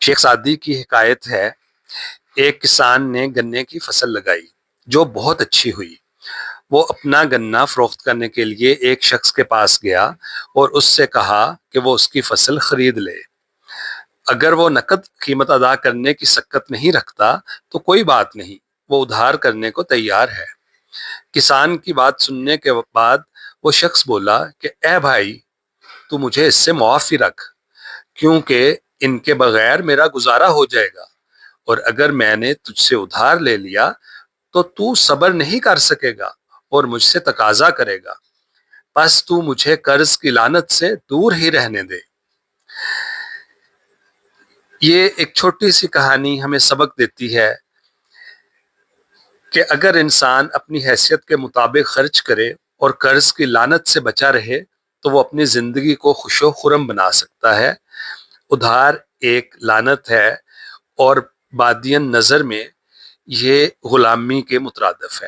شیخ Saadi کی حکایت ہے، ایک کسان نے گنے کی فصل لگائی جو بہت اچھی ہوئی۔ وہ اپنا گنا فروخت کرنے کے لیے ایک شخص کے پاس گیا اور اس سے کہا کہ وہ اس کی فصل خرید لے۔ اگر وہ نقد قیمت ادا کرنے کی سکت نہیں رکھتا تو کوئی بات نہیں، وہ ادھار کرنے کو تیار ہے۔ کسان کی بات سننے کے بعد وہ شخص بولا کہ اے بھائی، تو مجھے اس سے معافی رکھ، کیونکہ ان کے بغیر میرا گزارا ہو جائے گا، اور اگر میں نے تجھ سے ادھار لے لیا تو صبر نہیں کر سکے گا اور مجھ سے تقاضا کرے گا، بس تو مجھے قرض کی لعنت سے دور ہی رہنے دے۔ یہ ایک چھوٹی سی کہانی ہمیں سبق دیتی ہے کہ اگر انسان اپنی حیثیت کے مطابق خرچ کرے اور قرض کی لعنت سے بچا رہے تو وہ اپنی زندگی کو خوش و خرم بنا سکتا ہے۔ ادھار ایک لعنت ہے اور بادین نظر میں یہ غلامی کے مترادف ہے۔